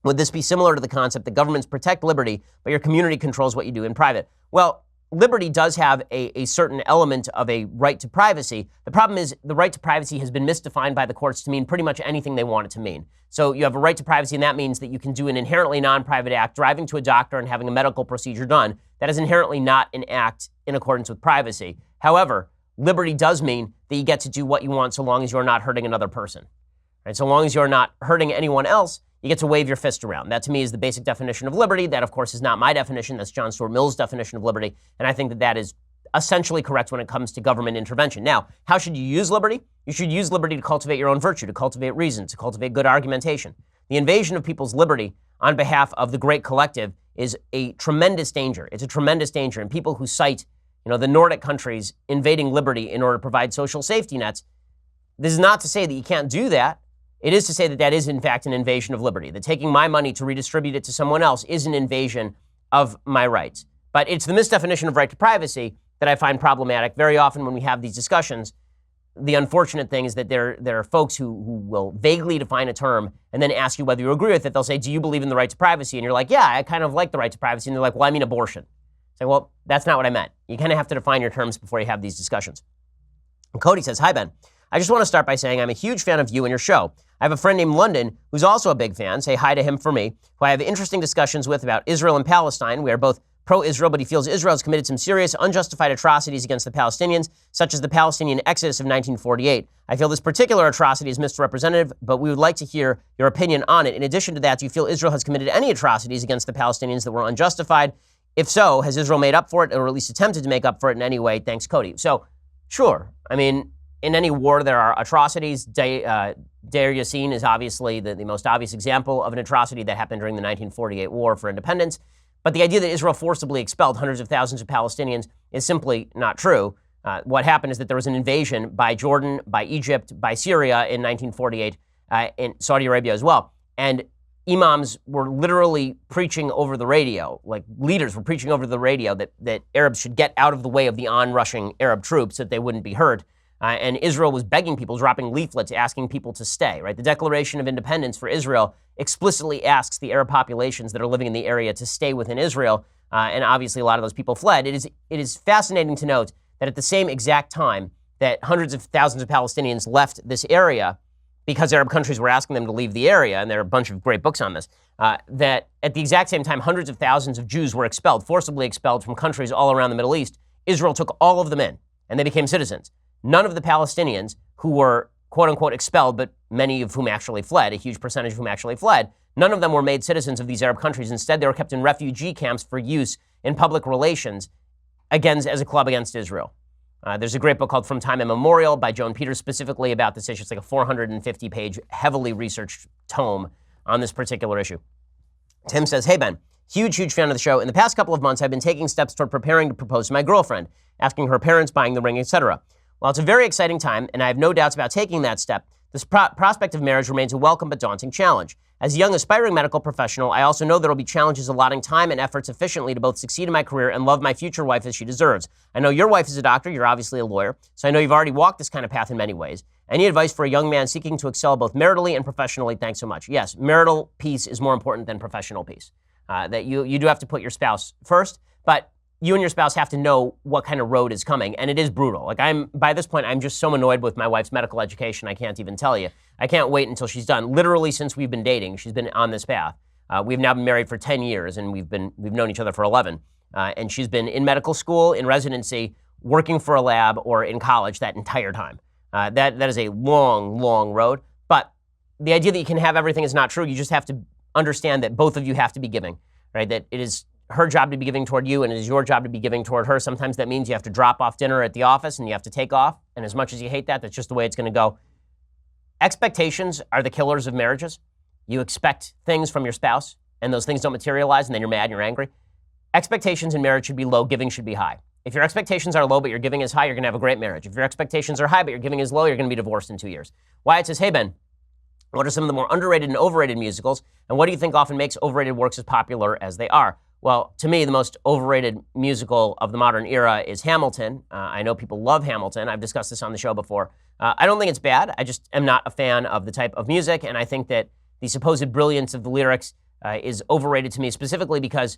A: Would this be similar to the concept that governments protect liberty, but your community controls what you do in private? Well, liberty does have a certain element of a right to privacy. The problem is the right to privacy has been misdefined by the courts to mean pretty much anything they want it to mean. So you have a right to privacy, and that means that you can do an inherently non-private act, driving to a doctor and having a medical procedure done. That is inherently not an act in accordance with privacy. However, liberty does mean that you get to do what you want so long as you're not hurting another person. Right? So long as you're not hurting anyone else, you get to wave your fist around. That, to me, is the basic definition of liberty. That, of course, is not my definition. That's John Stuart Mill's definition of liberty. And I think that that is essentially correct when it comes to government intervention. Now, how should you use liberty? You should use liberty to cultivate your own virtue, to cultivate reason, to cultivate good argumentation. The invasion of people's liberty on behalf of the great collective is a tremendous danger. It's a tremendous danger. And people who cite, the Nordic countries invading liberty in order to provide social safety nets, this is not to say that you can't do that. It is to say that that is, in fact, an invasion of liberty, that taking my money to redistribute it to someone else is an invasion of my rights. But it's the misdefinition of right to privacy that I find problematic. Very often when we have these discussions, the unfortunate thing is that there are folks who will vaguely define a term and then ask you whether you agree with it. They'll say, do you believe in the right to privacy? And you're like, yeah, I kind of like the right to privacy. And they're like, well, I mean abortion. Say, well, that's not what I meant. You kind of have to define your terms before you have these discussions. And Cody says, hi, Ben. I just want to start by saying I'm a huge fan of you and your show. I have a friend named London who's also a big fan. Say hi to him for me, who I have interesting discussions with about Israel and Palestine. We are both pro-Israel, but he feels Israel has committed some serious, unjustified atrocities against the Palestinians, such as the Palestinian exodus of 1948. I feel this particular atrocity is misrepresentative, but we would like to hear your opinion on it. In addition to that, do you feel Israel has committed any atrocities against the Palestinians that were unjustified? If so, has Israel made up for it, or at least attempted to make up for it in any way? Thanks, Cody. So, sure. I mean, in any war, there are atrocities. Deir Yassin is obviously the most obvious example of an atrocity that happened during the 1948 War for Independence. But the idea that Israel forcibly expelled hundreds of thousands of Palestinians is simply not true. What happened is that there was an invasion by Jordan, by Egypt, by Syria in 1948, in Saudi Arabia as well. And imams were literally preaching over the radio, like leaders were preaching over the radio that Arabs should get out of the way of the onrushing Arab troops so that they wouldn't be hurt. And Israel was begging people, dropping leaflets, asking people to stay, right? The Declaration of Independence for Israel explicitly asks the Arab populations that are living in the area to stay within Israel. And obviously a lot of those people fled. It is fascinating to note that at the same exact time that hundreds of thousands of Palestinians left this area because Arab countries were asking them to leave the area, and there are a bunch of great books on this, that at the exact same time, hundreds of thousands of Jews were expelled, forcibly expelled from countries all around the Middle East. Israel took all of them in, and they became citizens. None of the Palestinians who were, quote unquote, expelled, but many of whom actually fled, a huge percentage of whom actually fled, none of them were made citizens of these Arab countries. Instead, they were kept in refugee camps for use in public relations, again, as a club against Israel. There's a great book called From Time Immemorial by Joan Peters specifically about this issue. It's like a 450-page, heavily researched tome on this particular issue. Tim says, hey, Ben, huge fan of the show. In the past couple of months, I've been taking steps toward preparing to propose to my girlfriend, asking her parents, buying the ring, etc. While it's a very exciting time, and I have no doubts about taking that step, this prospect of marriage remains a welcome but daunting challenge. As a young aspiring medical professional, I also know there will be challenges allotting time and efforts efficiently to both succeed in my career and love my future wife as she deserves. I know your wife is a doctor, you're obviously a lawyer, so I know you've already walked this kind of path in many ways. Any advice for a young man seeking to excel both maritally and professionally? Thanks so much. Yes, marital peace is more important than professional peace. That you do have to put your spouse first, but you and your spouse have to know what kind of road is coming, and it is brutal. Like by this point, I'm just so annoyed with my wife's medical education, I can't even tell you. I can't wait until she's done. Literally, since we've been dating, she's been on this path. We've now been married for 10 years, and we've known each other for 11. And she's been in medical school, in residency, working for a lab, or in college that entire time. That is a long road. But the idea that you can have everything is not true. You just have to understand that both of you have to be giving, right? That it is her job to be giving toward you, and it is your job to be giving toward her. Sometimes that means you have to drop off dinner at the office and you have to take off. And as much as you hate that, that's just the way it's going to go. Expectations are the killers of marriages. You expect things from your spouse, and those things don't materialize, and then you're mad and you're angry. Expectations in marriage should be low, giving should be high. If your expectations are low, but your giving is high, you're going to have a great marriage. If your expectations are high, but your giving is low, you're going to be divorced in 2 years. Wyatt says, hey, Ben, what are some of the more underrated and overrated musicals, and what do you think often makes overrated works as popular as they are? Well, to me, the most overrated musical of the modern era is Hamilton. I know people love Hamilton. I've discussed this on the show before. I don't think it's bad. I just am not a fan of the type of music, and I think that the supposed brilliance of the lyrics is overrated to me, specifically because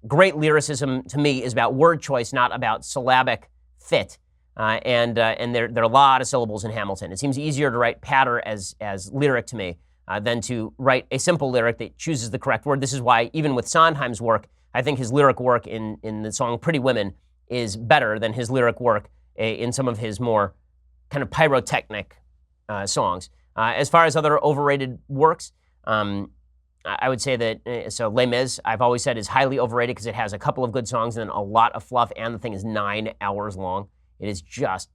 A: great lyricism to me is about word choice, not about syllabic fit. And there are a lot of syllables in Hamilton. It seems easier to write patter as lyric to me than to write a simple lyric that chooses the correct word. This is why, even with Sondheim's work, I think his lyric work in the song Pretty Women is better than his lyric work in some of his more kind of pyrotechnic songs. As far as other overrated works, I would say that, so Les Mis, I've always said, is highly overrated because it has a couple of good songs and then a lot of fluff, and the thing is 9 hours long. It is just,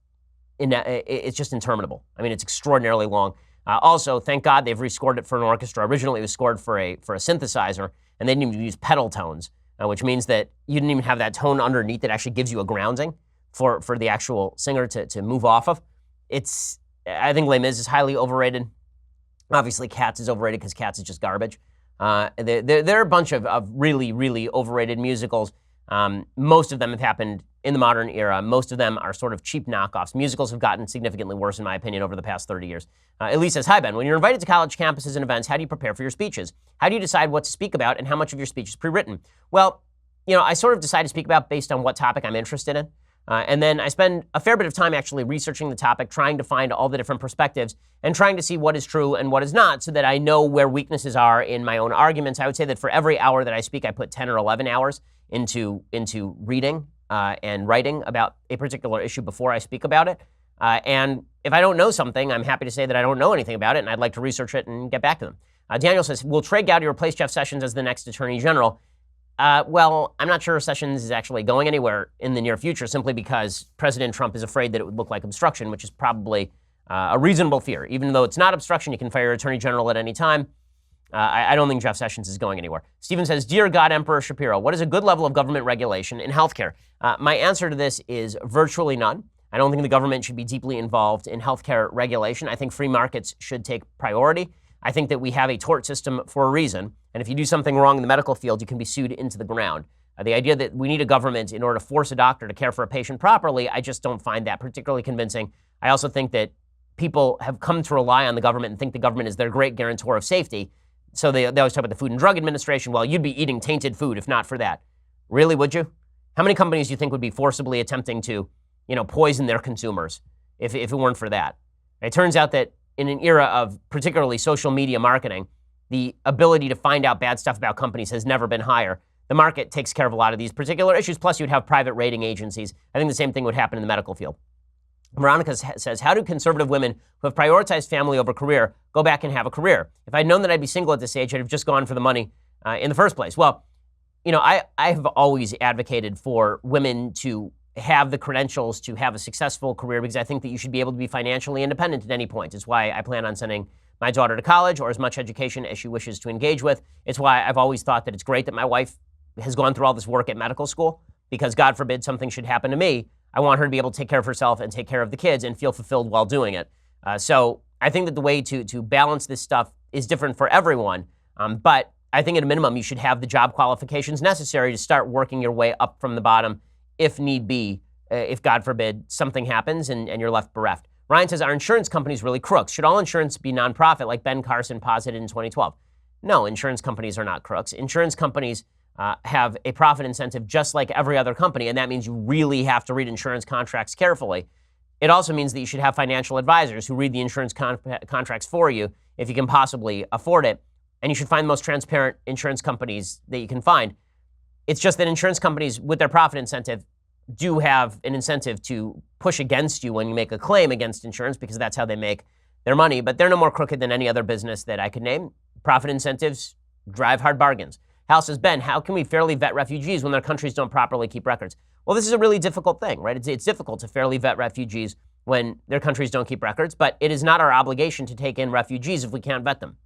A: it's just interminable. I mean, it's extraordinarily long. Also, thank God they've rescored it for an orchestra. Originally, it was scored for a synthesizer, and they didn't even use pedal tones, which means that you didn't even have that tone underneath that actually gives you a grounding for the actual singer to move off of. I think Les Mis is highly overrated. Obviously, Cats is overrated because Cats is just garbage. There are a bunch of really, really overrated musicals. Most of them have happened in the modern era. Most of them are sort of cheap knockoffs. Musicals have gotten significantly worse, in my opinion, over the past 30 years. Elise says, hi, Ben. When you're invited to college campuses and events, how do you prepare for your speeches? How do you decide what to speak about and how much of your speech is pre-written? Well, I sort of decide to speak about based on what topic I'm interested in. And then I spend a fair bit of time actually researching the topic, trying to find all the different perspectives and trying to see what is true and what is not so that I know where weaknesses are in my own arguments. I would say that for every hour that I speak, I put 10 or 11 hours into reading and writing about a particular issue before I speak about it. And if I don't know something, I'm happy to say that I don't know anything about it and I'd like to research it and get back to them. Daniel says, will Trey Gowdy replace Jeff Sessions as the next Attorney General? Well, I'm not sure Sessions is actually going anywhere in the near future simply because President Trump is afraid that it would look like obstruction, which is probably a reasonable fear. Even though it's not obstruction, you can fire your Attorney General at any time. I don't think Jeff Sessions is going anywhere. Stephen says, Dear God Emperor Shapiro, what is a good level of government regulation in healthcare? My answer to this is virtually none. I don't think the government should be deeply involved in healthcare regulation. I think free markets should take priority. I think that we have a tort system for a reason. And if you do something wrong in the medical field, you can be sued into the ground. The idea that we need a government in order to force a doctor to care for a patient properly, I just don't find that particularly convincing. I also think that people have come to rely on the government and think the government is their great guarantor of safety. So they always talk about the Food and Drug Administration. Well, you'd be eating tainted food if not for that. Really, would you? How many companies do you think would be forcibly attempting to, poison their consumers if it weren't for that? It turns out that in an era of particularly social media marketing, the ability to find out bad stuff about companies has never been higher. The market takes care of a lot of these particular issues, plus you'd have private rating agencies. I think the same thing would happen in the medical field. Veronica says, how do conservative women who have prioritized family over career go back and have a career? If I'd known that I'd be single at this age, I'd have just gone for the money in the first place. Well, I have always advocated for women to have the credentials to have a successful career because I think that you should be able to be financially independent at any point. It's why I plan on sending my daughter to college or as much education as she wishes to engage with. It's why I've always thought that it's great that my wife has gone through all this work at medical school, because God forbid something should happen to me, I want her to be able to take care of herself and take care of the kids and feel fulfilled while doing it. So I think that the way to balance this stuff is different for everyone. But I think at a minimum, you should have the job qualifications necessary to start working your way up from the bottom if need be, if God forbid something happens and you're left bereft. Ryan says, are insurance companies really crooks? Should all insurance be nonprofit like Ben Carson posited in 2012? No, insurance companies are not crooks. Insurance companies have a profit incentive just like every other company, and that means you really have to read insurance contracts carefully. It also means that you should have financial advisors who read the insurance contracts for you if you can possibly afford it, and you should find the most transparent insurance companies that you can find. It's just that insurance companies, with their profit incentive, do have an incentive to push against you when you make a claim against insurance, because that's how they make their money, but they're no more crooked than any other business that I could name. Profit incentives drive hard bargains. Hal says, Ben, how can we fairly vet refugees when their countries don't properly keep records? Well, this is a really difficult thing, right? It's difficult to fairly vet refugees when their countries don't keep records, but it is not our obligation to take in refugees if we can't vet them.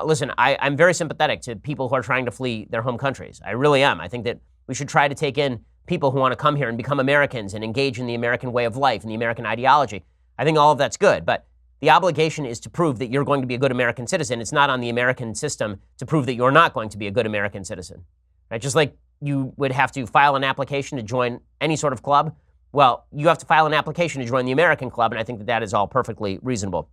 A: Listen, I'm very sympathetic to people who are trying to flee their home countries. I really am. I think that we should try to take in people who want to come here and become Americans and engage in the American way of life and the American ideology. I think all of that's good, but the obligation is to prove that you're going to be a good American citizen. It's not on the American system to prove that you're not going to be a good American citizen. Right? Just like you would have to file an application to join any sort of club, well, you have to file an application to join the American club, and I think that that is all perfectly reasonable.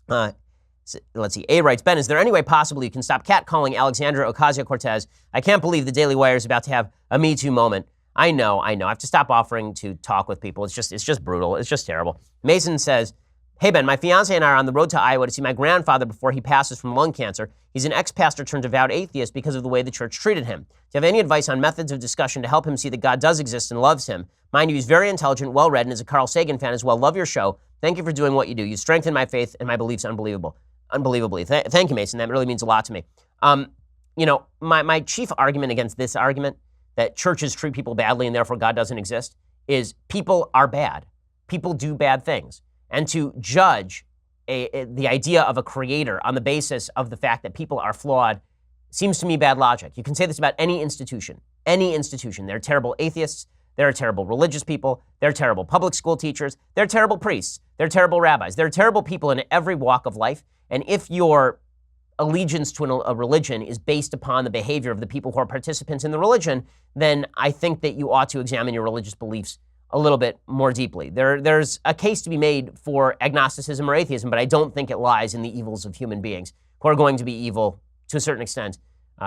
A: Let's see. A writes, Ben, is there any way possible you can stop catcalling Alexandria Ocasio-Cortez? I can't believe the Daily Wire is about to have a Me Too moment. I know. I have to stop offering to talk with people. It's just brutal. It's just terrible. Mason says, hey, Ben, my fiance and I are on the road to Iowa to see my grandfather before he passes from lung cancer. He's an ex-pastor turned devout atheist because of the way the church treated him. Do you have any advice on methods of discussion to help him see that God does exist and loves him? Mind you, he's very intelligent, well-read, and is a Carl Sagan fan as well. Love your show. Thank you for doing what you do. You strengthen my faith and my beliefs unbelievably. Thank you, Mason. That really means a lot to me. My chief argument against this argument that churches treat people badly and therefore God doesn't exist is people are bad. People do bad things. And to judge the idea of a creator on the basis of the fact that people are flawed seems to me bad logic. You can say this about any institution. Any institution. They're terrible atheists. There are terrible religious people. There are terrible public school teachers. There are terrible priests. There are terrible rabbis. There are terrible people in every walk of life. And if your allegiance to a religion is based upon the behavior of the people who are participants in the religion, then I think that you ought to examine your religious beliefs a little bit more deeply. There's a case to be made for agnosticism or atheism, but I don't think it lies in the evils of human beings who are going to be evil to a certain extent,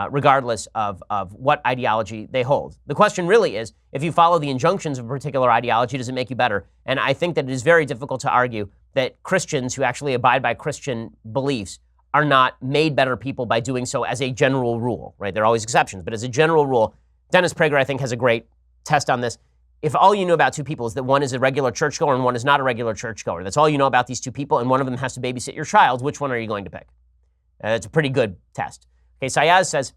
A: regardless of what ideology they hold. The question really is, if you follow the injunctions of a particular ideology, does it make you better? And I think that it is very difficult to argue that Christians who actually abide by Christian beliefs are not made better people by doing so as a general rule, right? There are always exceptions, but as a general rule, Dennis Prager, I think, has a great test on this. If all you know about two people is that one is a regular churchgoer and one is not a regular churchgoer, that's all you know about these two people, and one of them has to babysit your child, which one are you going to pick? It's a pretty good test. Okay, Sayaz says,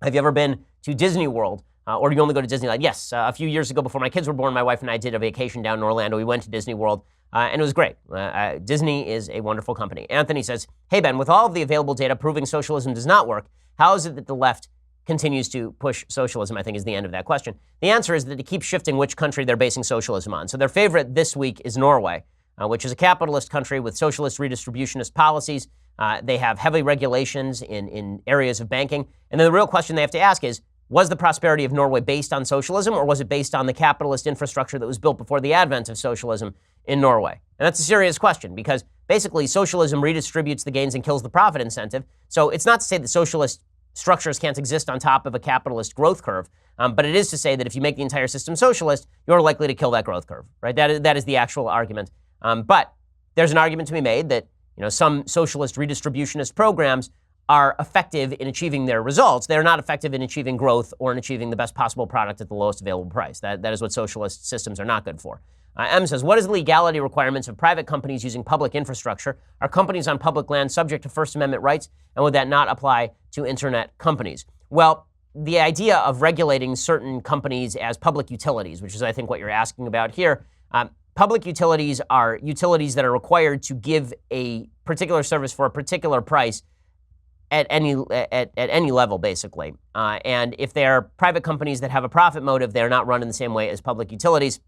A: have you ever been to Disney World, or do you only go to Disneyland? Yes, a few years ago before my kids were born, my wife and I did a vacation down in Orlando. We went to Disney World, and it was great. Disney is a wonderful company. Anthony says, hey, Ben, with all of the available data proving socialism does not work, how is it that the left continues to push socialism, I think is the end of that question. The answer is that they keep shifting which country they're basing socialism on. So their favorite this week is Norway, which is a capitalist country with socialist redistributionist policies. They have heavy regulations in areas of banking. And then the real question they have to ask is, was the prosperity of Norway based on socialism, or was it based on the capitalist infrastructure that was built before the advent of socialism in Norway? And that's a serious question, because basically socialism redistributes the gains and kills the profit incentive. So it's not to say that socialist structures can't exist on top of a capitalist growth curve, but it is to say that if you make the entire system socialist, you're likely to kill that growth curve, right? That is the actual argument. But there's an argument to be made that some socialist redistributionist programs are effective in achieving their results. They're not effective in achieving growth or in achieving the best possible product at the lowest available price. That is what socialist systems are not good for. M says, what is the legality requirements of private companies using public infrastructure? Are companies on public land subject to First Amendment rights? And would that not apply to internet companies? Well, the idea of regulating certain companies as public utilities, which is, I think, what you're asking about here, public utilities are utilities that are required to give a particular service for a particular price at any level, basically. And if they're private companies that have a profit motive, they're not run in the same way as public utilities.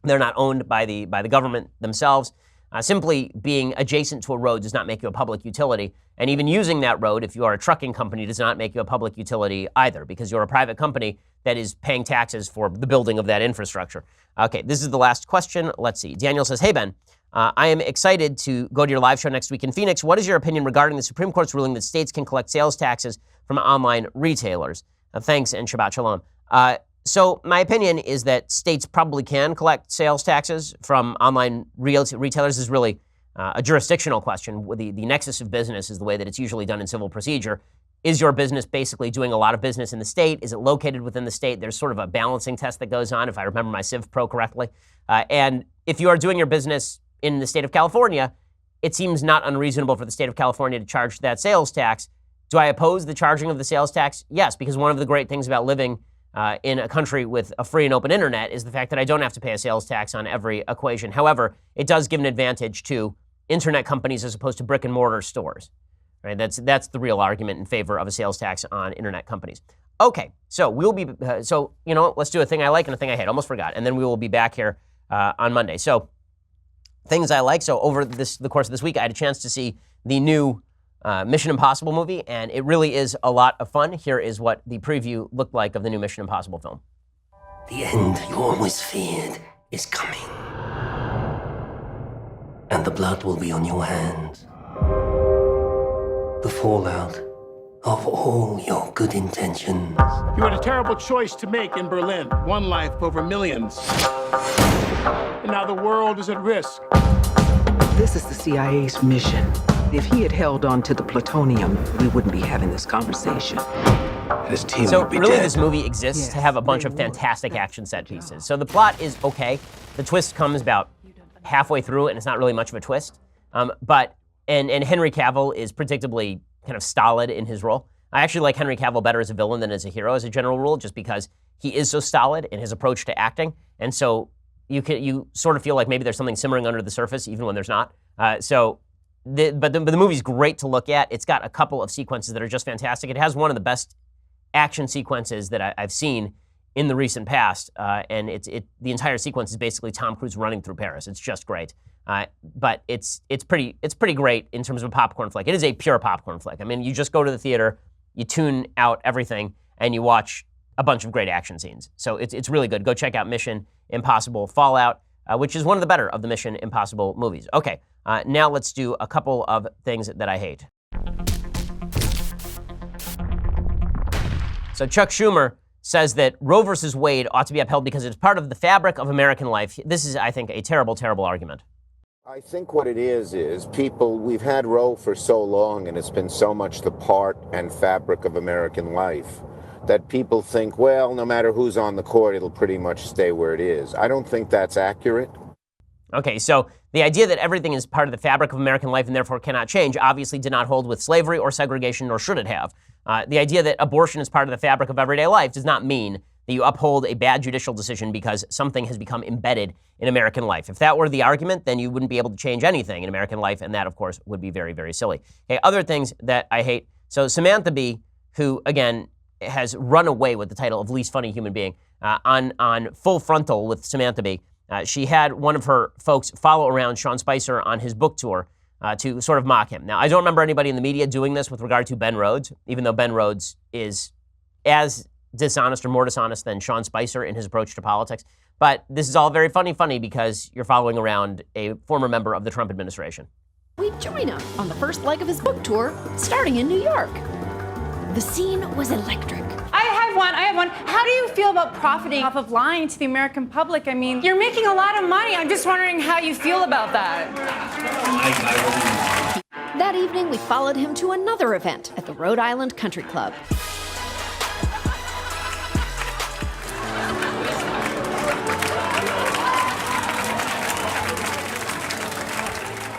A: They're not owned by the government themselves. Simply being adjacent to a road does not make you a public utility. And even using that road, if you are a trucking company, does not make you a public utility either, because you're a private company that is paying taxes for the building of that infrastructure. Okay, this is the last question. Let's see. Daniel says, hey, Ben, I am excited to go to your live show next week in Phoenix. What is your opinion regarding the Supreme Court's ruling that states can collect sales taxes from online retailers? Thanks, and Shabbat Shalom. So my opinion is that states probably can collect sales taxes from online retailers. This is really a jurisdictional question. The nexus of business is the way that it's usually done in civil procedure. Is your business basically doing a lot of business in the state? Is it located within the state? There's sort of a balancing test that goes on, if I remember my Civ Pro correctly. And if you are doing your business in the state of California, it seems not unreasonable for the state of California to charge that sales tax. Do I oppose the charging of the sales tax? Yes, because one of the great things about living in a country with a free and open internet is the fact that I don't have to pay a sales tax on every equation. However, it does give an advantage to internet companies as opposed to brick and mortar stores. Right? That's the real argument in favor of a sales tax on internet companies. Okay, so we'll be let's do a thing I like and a thing I hate. Almost forgot, and then we will be back here on Monday. So things I like. So over the course of this week, I had a chance to see the new Mission Impossible movie, and it really is a lot of fun. Here is what the preview looked like of the new Mission Impossible film.
G: The end you always feared is coming. And the blood will be on your hands. The fallout of all your good intentions.
H: You had a terrible choice to make in Berlin. One life over millions. And now the world is at risk.
I: This is the CIA's mission. If he had held on to the plutonium, we wouldn't be having this conversation.
G: His team
A: So
G: would be
A: really
G: dead.
A: this movie exists to have a bunch of fantastic action set pieces. So the plot is okay. The twist comes about halfway through, and it's not really much of a twist. But Henry Cavill is predictably kind of stolid in his role. I actually like Henry Cavill better as a villain than as a hero as a general rule, just because he is so stolid in his approach to acting. And so you sort of feel like maybe there's something simmering under the surface, even when there's not. But the movie's great to look at. It's got a couple of sequences that are just fantastic. It has one of the best action sequences that I've seen in the recent past, and the entire sequence is basically Tom Cruise running through Paris. It's just great. But it's pretty great in terms of a popcorn flick. It is a pure popcorn flick. I mean, you just go to the theater, you tune out everything, and you watch a bunch of great action scenes. So it's really good. Go check out Mission Impossible Fallout, which is one of the better of the Mission Impossible movies. Okay, now let's do a couple of things that I hate. So Chuck Schumer says that Roe versus Wade ought to be upheld because it's part of the fabric of American life. This is, I think, a terrible, terrible argument.
J: I think what it is people, we've had Roe for so long and it's been so much the part and fabric of American life that people think, well, no matter who's on the court, it'll pretty much stay where it is. I don't think that's accurate.
A: Okay, so the idea that everything is part of the fabric of American life and therefore cannot change obviously did not hold with slavery or segregation, nor should it have. The idea that abortion is part of the fabric of everyday life does not mean that you uphold a bad judicial decision because something has become embedded in American life. If that were the argument, then you wouldn't be able to change anything in American life, and that, of course, would be very, very silly. Okay, other things that I hate. So Samantha Bee, who, again, has run away with the title of least funny human being, on Full Frontal with Samantha Bee, she had one of her folks follow around Sean Spicer on his book tour to sort of mock him. Now, I don't remember anybody in the media doing this with regard to Ben Rhodes, even though Ben Rhodes is as dishonest or more dishonest than Sean Spicer in his approach to politics. But this is all very funny because you're following around a former member of the Trump administration.
K: We join him on the first leg of his book tour, starting in New York. The scene was electric.
L: I have one. How do you feel about profiting off of lying to the American public? I mean, you're making a lot of money. I'm just wondering how you feel about that.
K: That evening, we followed him to another event at the Rhode Island Country Club.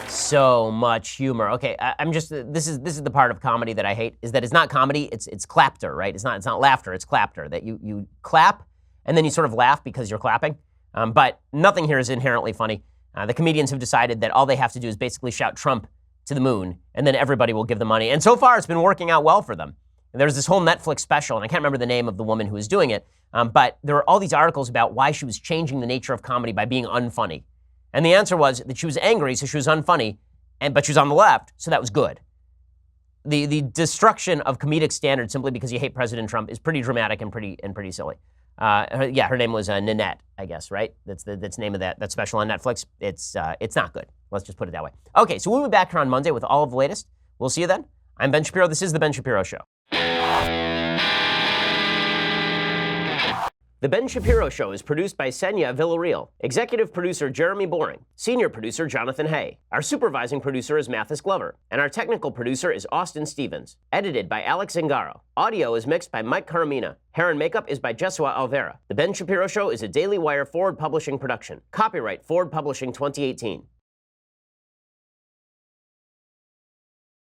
A: So much humor. Okay, this is the part of comedy that I hate, is that it's not comedy, it's clapter, right? It's not laughter, it's clapter. That you clap and then you sort of laugh because you're clapping. But nothing here is inherently funny. The comedians have decided that all they have to do is basically shout Trump to the moon, and then everybody will give them money. And so far, it's been working out well for them. And there's this whole Netflix special, and I can't remember the name of the woman who was doing it, but there were all these articles about why she was changing the nature of comedy by being unfunny. And the answer was that she was angry, so she was unfunny, but she was on the left, so that was good. The destruction of comedic standards simply because you hate President Trump is pretty dramatic and pretty silly. Her name was Nanette, I guess, right? That's the name of that special on Netflix. It's not good. Let's just put it that way. Okay, so we'll be back here on Monday with all of the latest. We'll see you then. I'm Ben Shapiro. This is The Ben Shapiro Show. The Ben Shapiro Show is produced by Senya Villarreal, executive producer Jeremy Boring, senior producer Jonathan Hay. Our supervising producer is Mathis Glover, and our technical producer is Austin Stevens. Edited by Alex Zingaro. Audio is mixed by Mike Caramina. Hair and makeup is by Jesua Alvera. The Ben Shapiro Show is a Daily Wire Forward Publishing production. Copyright Forward Publishing 2018.